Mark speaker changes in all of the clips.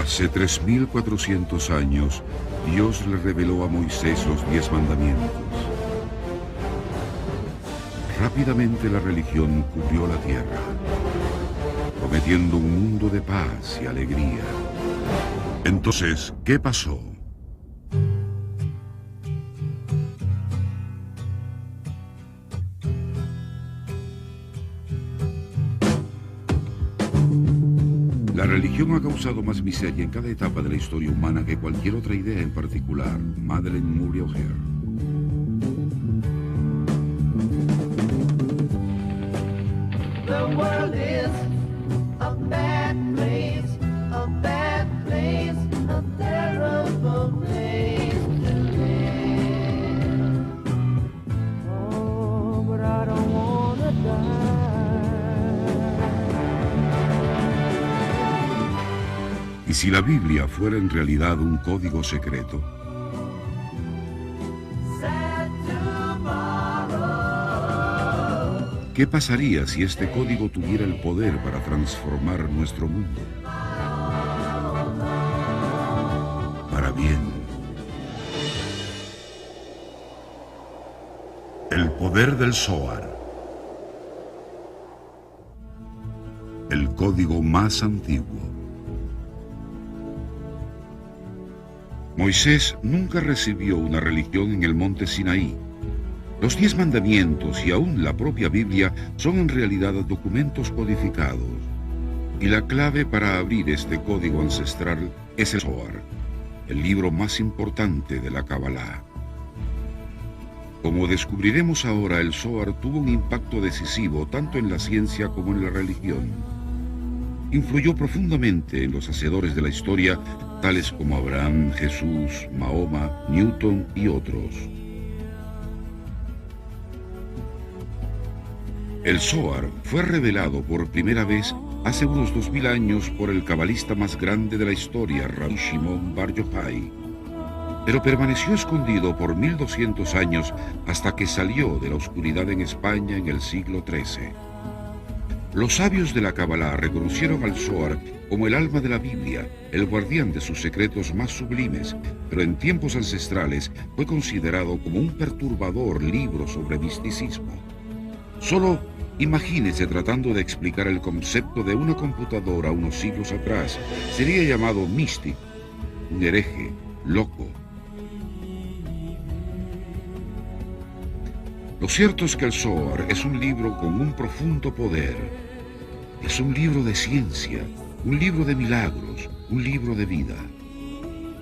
Speaker 1: Hace 3400 años, Dios le reveló a Moisés los 10 mandamientos. Rápidamente la religión cubrió la tierra, prometiendo un mundo de paz y alegría. Entonces, ¿qué pasó? La religión ha causado más miseria en cada etapa de la historia humana que cualquier otra idea en particular. Madeleine Murray O'Hair.
Speaker 2: The world is a bad place, a bad place, a terrible place to live. Oh, but I don't wanna die.
Speaker 1: ¿Y si la Biblia fuera en realidad un código secreto? ¿Qué pasaría si este código tuviera el poder para transformar nuestro mundo? Para bien. El poder del Zohar. El código más antiguo. Moisés nunca recibió una religión en el monte Sinaí. Los 10 mandamientos y aún la propia Biblia son en realidad documentos codificados. Y la clave para abrir este código ancestral es el Zohar, el libro más importante de la Kabbalah. Como descubriremos ahora, el Zohar tuvo un impacto decisivo tanto en la ciencia como en la religión. Influyó profundamente en los hacedores de la historia, tales como Abraham, Jesús, Mahoma, Newton y otros. El Zohar fue revelado por primera vez hace unos 2000 años por el cabalista más grande de la historia, Rabbi Shimon Bar Yochai, pero permaneció escondido por 1200 años hasta que salió de la oscuridad en España en el siglo XIII. Los sabios de la Kabbalah reconocieron al Zohar como el alma de la Biblia, el guardián de sus secretos más sublimes, pero en tiempos ancestrales fue considerado como un perturbador libro sobre misticismo. Solo imagínese tratando de explicar el concepto de una computadora unos siglos atrás. Sería llamado místico, un hereje, loco. Lo cierto es que el Zohar es un libro con un profundo poder. Es un libro de ciencia, un libro de milagros, un libro de vida.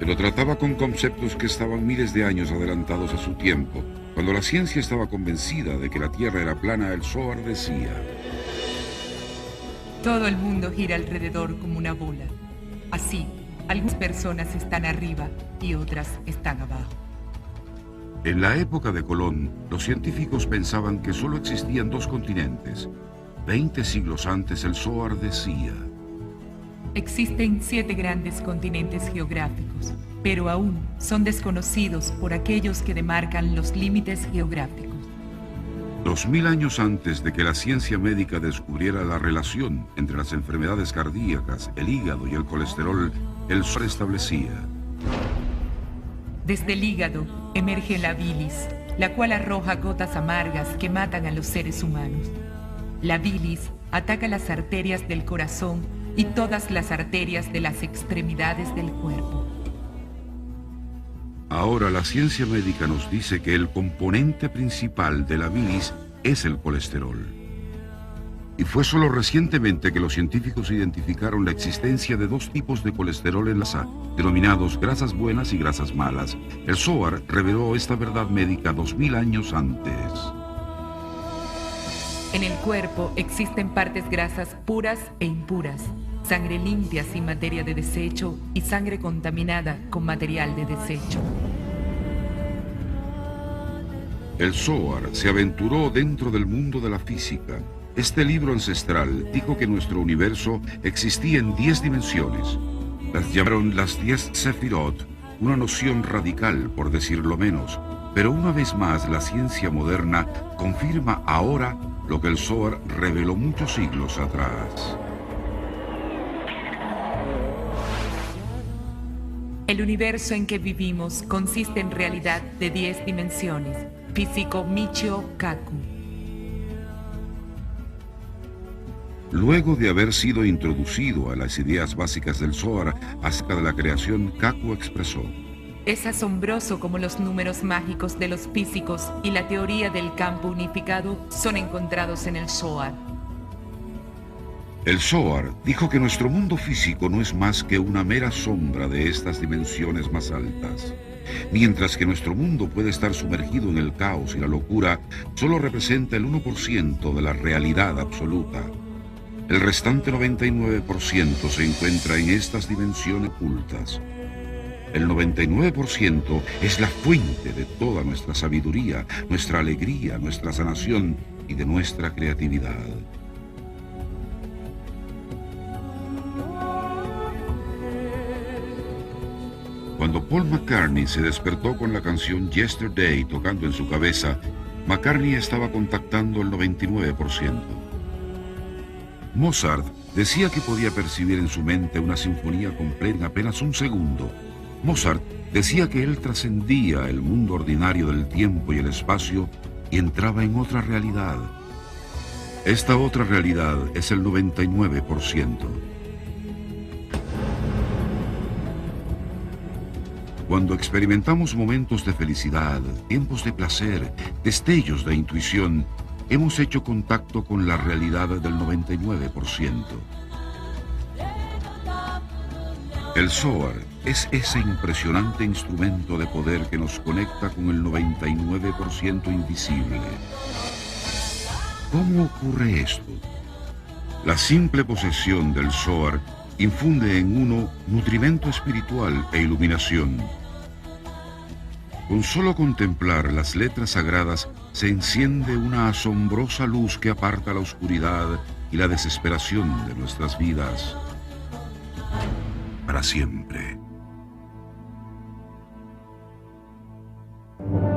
Speaker 1: Pero trataba con conceptos que estaban miles de años adelantados a su tiempo. Cuando la ciencia estaba convencida de que la Tierra era plana, el Zohar decía:
Speaker 3: todo el mundo gira alrededor como una bola. Así, algunas personas están arriba y otras están abajo.
Speaker 1: En la época de Colón, los científicos pensaban que solo existían 2 continentes. 20 siglos antes, el Zohar decía:
Speaker 3: existen 7 grandes continentes geográficos, pero aún son desconocidos por aquellos que demarcan los límites geográficos.
Speaker 1: 2000 años antes de que la ciencia médica descubriera la relación entre las enfermedades cardíacas, el hígado y el colesterol, el Zohar establecía:
Speaker 3: desde el hígado emerge la bilis, la cual arroja gotas amargas que matan a los seres humanos. La bilis ataca las arterias del corazón y todas las arterias de las extremidades del cuerpo.
Speaker 1: Ahora la ciencia médica nos dice que el componente principal de la bilis es el colesterol. Y fue solo recientemente que los científicos identificaron la existencia de 2 tipos de colesterol en la sangre, denominados grasas buenas y grasas malas. El Zohar reveló esta verdad médica 2000 años antes.
Speaker 3: En el cuerpo existen partes grasas puras e impuras, sangre limpia sin materia de desecho y sangre contaminada con material de desecho.
Speaker 1: El Zohar se aventuró dentro del mundo de la física. Este libro ancestral dijo que nuestro universo existía en 10 dimensiones. Las llamaron las 10 Sefirot, una noción radical, por decirlo menos. Pero una vez más, la ciencia moderna confirma ahora lo que el Zohar reveló muchos siglos atrás.
Speaker 3: El universo en que vivimos consiste en realidad de 10 dimensiones. Físico Michio Kaku.
Speaker 1: Luego de haber sido introducido a las ideas básicas del Zohar acerca de la creación, Kaku expresó:
Speaker 3: Es asombroso cómo los números mágicos de los físicos y la teoría del campo unificado son encontrados en el Zohar.
Speaker 1: El Zohar dijo que nuestro mundo físico no es más que una mera sombra de estas dimensiones más altas. Mientras que nuestro mundo puede estar sumergido en el caos y la locura, solo representa el 1% de la realidad absoluta. El restante 99% se encuentra en estas dimensiones ocultas. El 99% es la fuente de toda nuestra sabiduría, nuestra alegría, nuestra sanación y de nuestra creatividad. Cuando Paul McCartney se despertó con la canción Yesterday tocando en su cabeza, McCartney estaba contactando el 99%. Mozart decía que podía percibir en su mente una sinfonía completa en apenas un segundo. Mozart decía que él trascendía el mundo ordinario del tiempo y el espacio y entraba en otra realidad. Esta otra realidad es el 99%. Cuando experimentamos momentos de felicidad, tiempos de placer, destellos de intuición, hemos hecho contacto con la realidad del 99%. El Zohar es ese impresionante instrumento de poder que nos conecta con el 99% invisible. ¿Cómo ocurre esto? La simple posesión del Zohar infunde en uno nutrimento espiritual e iluminación. Con solo contemplar las letras sagradas se enciende una asombrosa luz que aparta la oscuridad y la desesperación de nuestras vidas para siempre.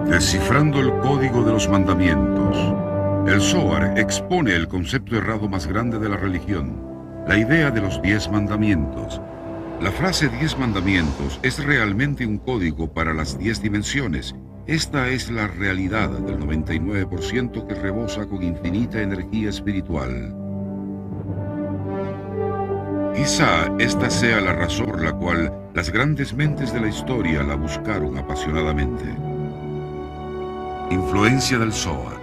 Speaker 1: Descifrando el código de los mandamientos, el Zohar expone el concepto errado más grande de la religión, la idea de los 10 mandamientos. La frase 10 mandamientos es realmente un código para las 10 dimensiones. Esta es la realidad del 99% que rebosa con infinita energía espiritual. Quizá esta sea la razón por la cual las grandes mentes de la historia la buscaron apasionadamente. Influencia del Zohar.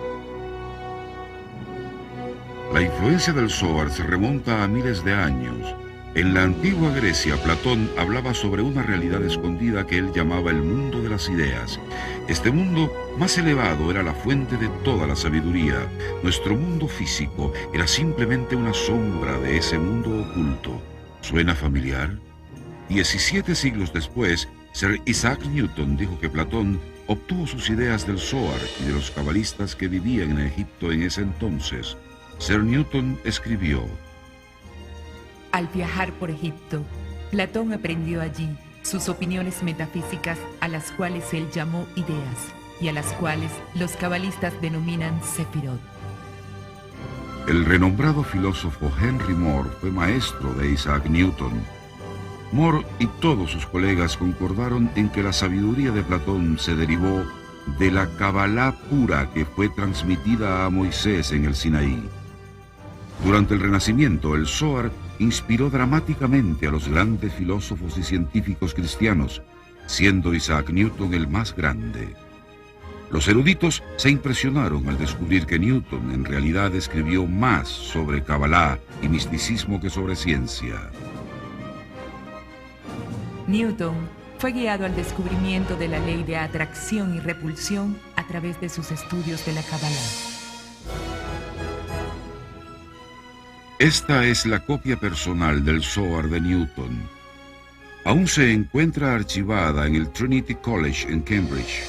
Speaker 1: La influencia del Zohar se remonta a miles de años. En la antigua Grecia, Platón hablaba sobre una realidad escondida que él llamaba el mundo de las ideas. Este mundo más elevado era la fuente de toda la sabiduría. Nuestro mundo físico era simplemente una sombra de ese mundo oculto. ¿Suena familiar? 17 siglos después, Sir Isaac Newton dijo que Platón obtuvo sus ideas del Zohar y de los cabalistas que vivían en Egipto en ese entonces. Sir Newton escribió:
Speaker 3: Al viajar por Egipto, Platón aprendió allí sus opiniones metafísicas a las cuales él llamó ideas y a las cuales los cabalistas denominan Sefirot.
Speaker 1: El renombrado filósofo Henry Moore fue maestro de Isaac Newton. Moore y todos sus colegas concordaron en que la sabiduría de Platón se derivó de la Kabbalah pura que fue transmitida a Moisés en el Sinaí. Durante el Renacimiento, el Zohar inspiró dramáticamente a los grandes filósofos y científicos cristianos, siendo Isaac Newton el más grande. Los eruditos se impresionaron al descubrir que Newton en realidad escribió más sobre Kabbalah y misticismo que sobre ciencia.
Speaker 3: Newton fue guiado al descubrimiento de la ley de atracción y repulsión a través de sus estudios de la Kabbalah.
Speaker 1: Esta es la copia personal del Zohar de Newton. Aún se encuentra archivada en el Trinity College en Cambridge.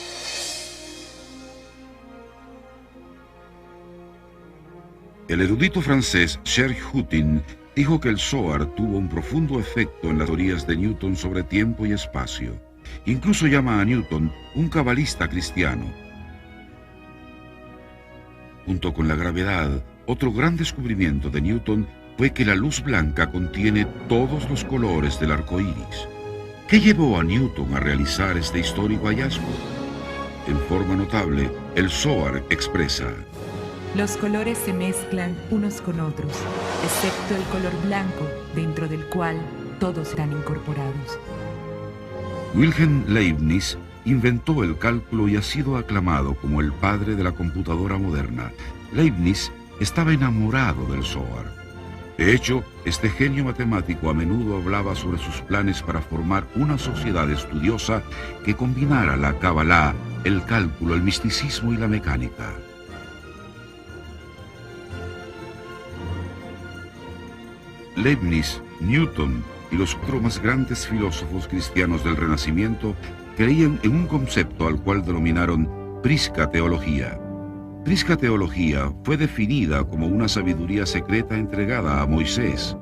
Speaker 1: El erudito francés Serge Hutin dijo que el Zohar tuvo un profundo efecto en las teorías de Newton sobre tiempo y espacio. Incluso llama a Newton un cabalista cristiano. Junto con la gravedad, otro gran descubrimiento de Newton fue que la luz blanca contiene todos los colores del arco iris. ¿Qué llevó a Newton a realizar este histórico hallazgo? En forma notable, el Zohar expresa:
Speaker 3: Los colores se mezclan unos con otros, excepto el color blanco, dentro del cual todos están incorporados.
Speaker 1: Wilhelm Leibniz inventó el cálculo y ha sido aclamado como el padre de la computadora moderna. Leibniz estaba enamorado del Zohar. De hecho, este genio matemático a menudo hablaba sobre sus planes para formar una sociedad estudiosa que combinara la Kabbalah, el cálculo, el misticismo y la mecánica. Leibniz, Newton y los otros más grandes filósofos cristianos del Renacimiento creían en un concepto al cual denominaron prisca teología. Prisca teología fue definida como una sabiduría secreta entregada a Moisés.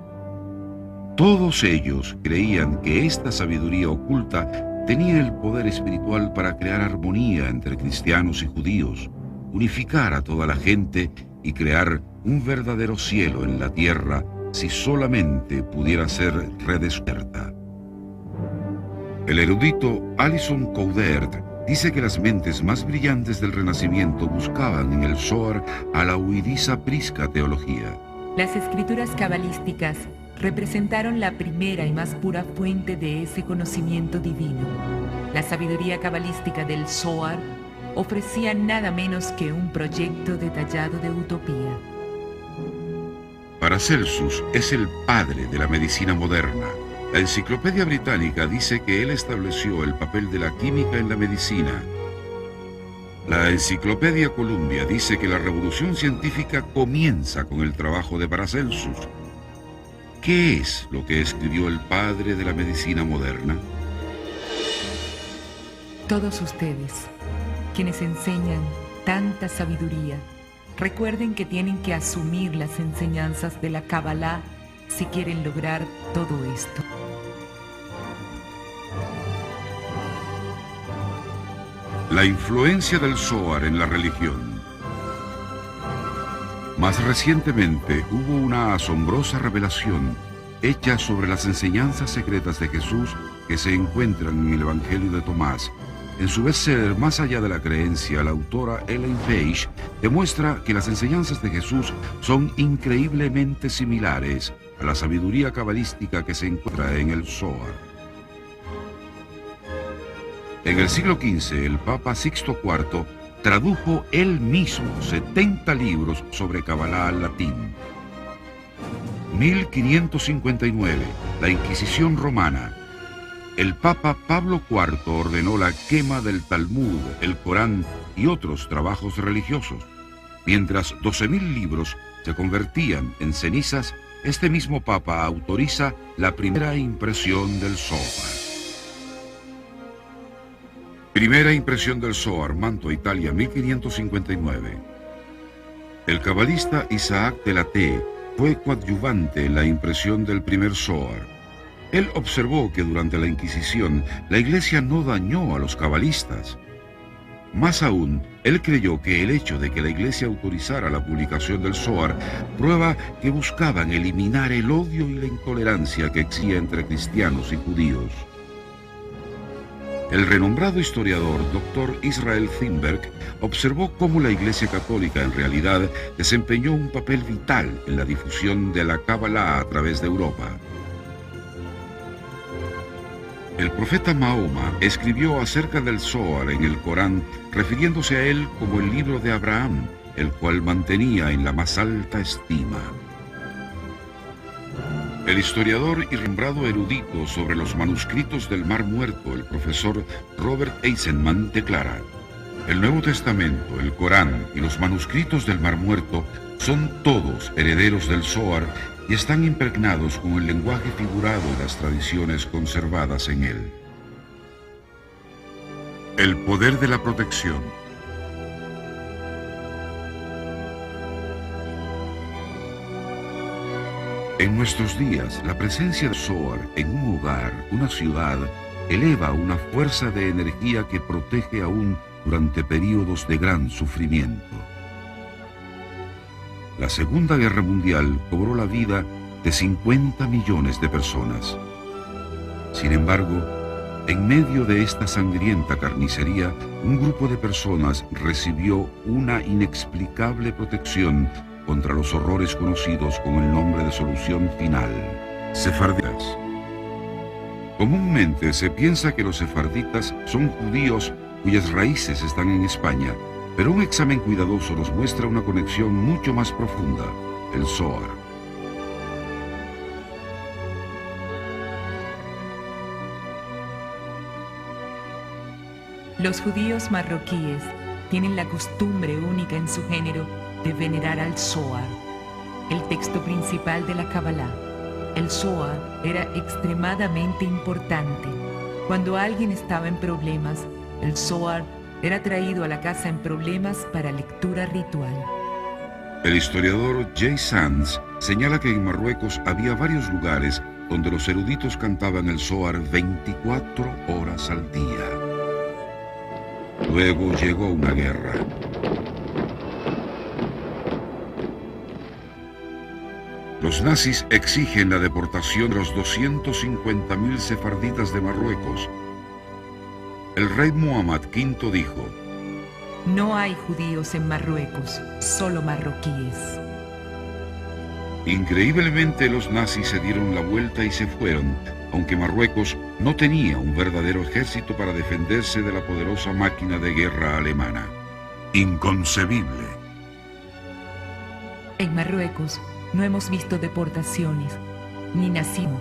Speaker 1: Todos ellos creían que esta sabiduría oculta tenía el poder espiritual para crear armonía entre cristianos y judíos, unificar a toda la gente y crear un verdadero cielo en la tierra si solamente pudiera ser redescubierta. El erudito Alison Coudert dice que las mentes más brillantes del Renacimiento buscaban en el Zohar a la huidiza prisca teología.
Speaker 3: Las escrituras cabalísticas representaron la primera y más pura fuente de ese conocimiento divino. La sabiduría cabalística del Zohar ofrecía nada menos que un proyecto detallado de utopía.
Speaker 1: Paracelsus es el padre de la medicina moderna. La Enciclopedia Británica dice que él estableció el papel de la química en la medicina. La Enciclopedia Columbia dice que la revolución científica comienza con el trabajo de Paracelsus. ¿Qué es lo que escribió el padre de la medicina moderna?
Speaker 3: Todos ustedes, quienes enseñan tanta sabiduría, recuerden que tienen que asumir las enseñanzas de la Kabbalah si quieren lograr todo esto.
Speaker 1: La influencia del Zohar en la religión. Más recientemente hubo una asombrosa revelación hecha sobre las enseñanzas secretas de Jesús que se encuentran en el Evangelio de Tomás. En su bestseller Más allá de la creencia, la autora Ellen Page demuestra que las enseñanzas de Jesús son increíblemente similares a la sabiduría cabalística que se encuentra en el Zohar. En el siglo XV, el Papa Sixto IV tradujo él mismo 70 libros sobre Kabbalah al latín. 1559, la Inquisición romana. El Papa Pablo IV ordenó la quema del Talmud, el Corán y otros trabajos religiosos. Mientras 12.000 libros se convertían en cenizas, este mismo Papa autoriza la primera impresión del Zohar. Primera impresión del Zohar, Mantua, Italia, 1559. El cabalista Isaac de la T fue coadyuvante en la impresión del primer Zohar. Él observó que durante la Inquisición la Iglesia no dañó a los cabalistas. Más aún, él creyó que el hecho de que la Iglesia autorizara la publicación del Zohar prueba que buscaban eliminar el odio y la intolerancia que existía entre cristianos y judíos. El renombrado historiador Dr. Israel Thunberg observó cómo la Iglesia Católica en realidad desempeñó un papel vital en la difusión de la Kabbalah a través de Europa. El profeta Mahoma escribió acerca del Zohar en el Corán, refiriéndose a él como el libro de Abraham, el cual mantenía en la más alta estima. El historiador y renombrado erudito sobre los manuscritos del Mar Muerto, el profesor Robert Eisenman, declara: el Nuevo Testamento, el Corán y los manuscritos del Mar Muerto son todos herederos del Zohar y están impregnados con el lenguaje figurado y las tradiciones conservadas en él. El poder de la protección. En nuestros días, la presencia del Zohar en un hogar, una ciudad, eleva una fuerza de energía que protege aún durante períodos de gran sufrimiento. La Segunda Guerra Mundial cobró la vida de 50 millones de personas. Sin embargo, En medio de esta sangrienta carnicería, un grupo de personas recibió una inexplicable protección contra los horrores conocidos con el nombre de solución final: sefarditas. Comúnmente se piensa que los sefarditas son judíos cuyas raíces están en España, pero un examen cuidadoso nos muestra una conexión mucho más profunda: el Zohar.
Speaker 3: Los judíos marroquíes tienen la costumbre única en su género de venerar al Zohar, el texto principal de la Kabbalah. El Zohar era extremadamente importante. Cuando alguien estaba en problemas, el Zohar era traído a la casa en problemas para lectura ritual.
Speaker 1: El historiador Jay Sands señala que en Marruecos había varios lugares donde los eruditos cantaban el Zohar 24 horas al día. Luego llegó una guerra. Los nazis exigen la deportación de los 250.000 sefarditas de Marruecos. El rey Muhammad V dijo:
Speaker 3: No hay judíos en Marruecos, solo marroquíes.
Speaker 1: Increíblemente, los nazis se dieron la vuelta y se fueron, aunque Marruecos no tenía un verdadero ejército para defenderse de la poderosa máquina de guerra alemana. Inconcebible.
Speaker 3: En Marruecos no hemos visto deportaciones, ni nazismo,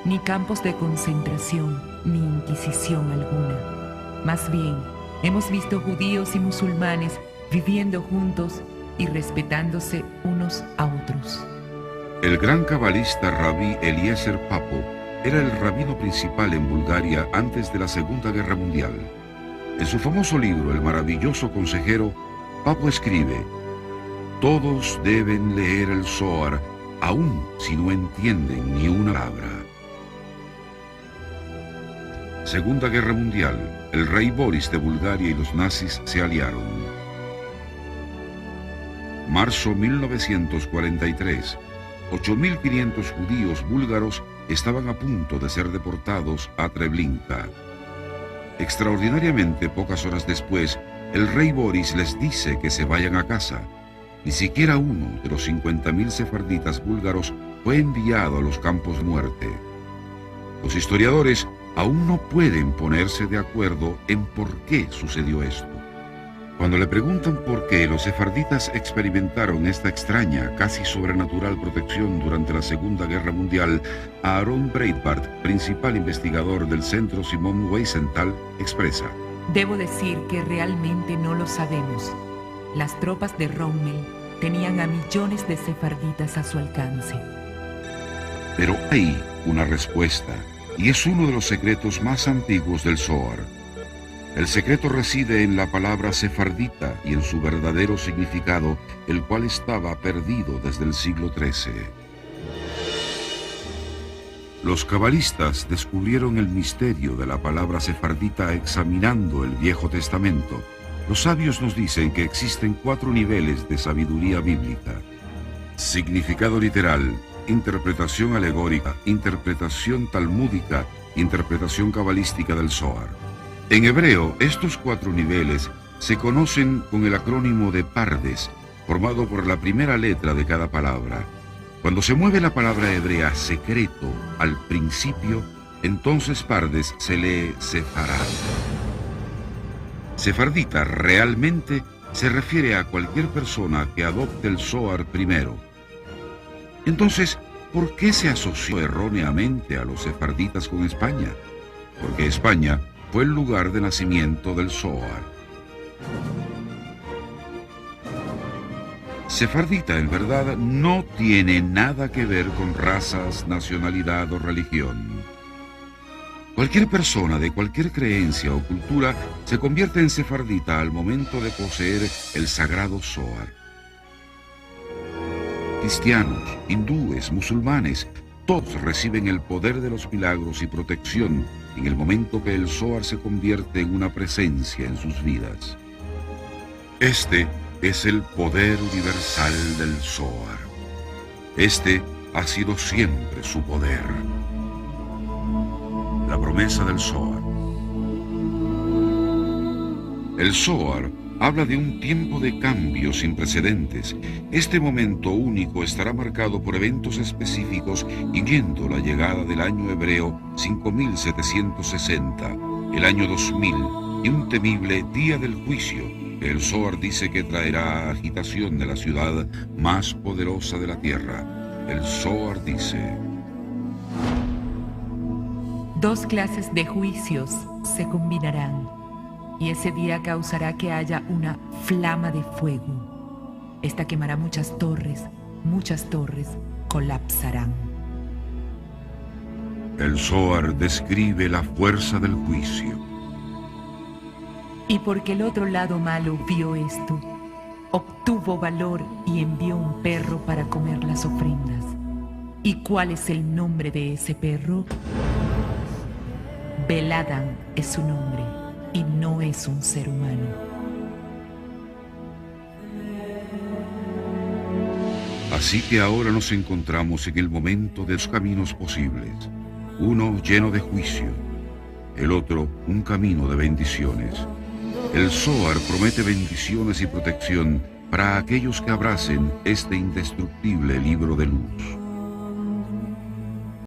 Speaker 3: ni campos de concentración, ni inquisición alguna. Más bien, hemos visto judíos y musulmanes viviendo juntos y respetándose unos a otros.
Speaker 1: El gran cabalista Rabí Eliezer Papo era el rabino principal en Bulgaria antes de la Segunda Guerra Mundial. En su famoso libro, El maravilloso consejero, Papo escribe: todos deben leer el Zohar, aun si no entienden ni una palabra. Segunda Guerra Mundial. El rey Boris de Bulgaria y los nazis se aliaron. Marzo 1943. 8.500 judíos búlgaros estaban a punto de ser deportados a Treblinka. Extraordinariamente, pocas horas después, el rey Boris les dice que se vayan a casa. Ni siquiera uno de los 50.000 sefarditas búlgaros fue enviado a los campos de muerte. Los historiadores aún no pueden ponerse de acuerdo en por qué sucedió esto. Cuando le preguntan por qué los sefarditas experimentaron esta extraña, casi sobrenatural protección durante la Segunda Guerra Mundial, Aaron Breitbart, principal investigador del Centro Simon Wiesenthal, expresa:
Speaker 3: Debo decir que realmente no lo sabemos. Las tropas de Rommel tenían a millones de sefarditas a su alcance.
Speaker 1: Pero hay una respuesta, y es uno de los secretos más antiguos del Zohar. El secreto reside en la palabra sefardita y en su verdadero significado, el cual estaba perdido desde el siglo XIII. Los cabalistas descubrieron el misterio de la palabra sefardita examinando el Viejo Testamento. Los sabios nos dicen que existen 4 niveles de sabiduría bíblica: significado literal, interpretación alegórica, interpretación talmúdica, interpretación cabalística del Zohar. En hebreo, estos 4 niveles se conocen con el acrónimo de Pardes, formado por la primera letra de cada palabra. Cuando se mueve la palabra hebrea secreto al principio, entonces Pardes se lee Sefarad. Sefardita realmente se refiere a cualquier persona que adopte el Zohar primero. Entonces, ¿por qué se asoció erróneamente a los sefarditas con España? Porque España fue el lugar de nacimiento del Zohar. Sefardita, en verdad, no tiene nada que ver con razas, nacionalidad o religión. Cualquier persona de cualquier creencia o cultura se convierte en sefardita al momento de poseer el sagrado Zohar. Cristianos, hindúes, musulmanes, todos reciben el poder de los milagros y protección en el momento que el Zohar se convierte en una presencia en sus vidas. Este es el poder universal del Zohar. Este ha sido siempre su poder. La promesa del Zohar. El Zohar habla de un tiempo de cambio sin precedentes. Este momento único estará marcado por eventos específicos, incluyendo la llegada del año hebreo 5760, el año 2000 y un temible día del juicio. El Zohar dice que traerá agitación de la ciudad más poderosa de la tierra. El Zohar dice:
Speaker 3: Dos clases de juicios se combinarán, y ese día causará que haya una flama de fuego. Esta quemará muchas torres colapsarán.
Speaker 1: El Zohar describe la fuerza del juicio.
Speaker 3: Y porque el otro lado malo vio esto, obtuvo valor y envió un perro para comer las ofrendas. ¿Y cuál es el nombre de ese perro? Beladan es su nombre, y no es un ser humano.
Speaker 1: Así que ahora nos encontramos en el momento de los caminos posibles. Uno lleno de juicio, el otro un camino de bendiciones. El Zohar promete bendiciones y protección para aquellos que abracen este indestructible libro de luz.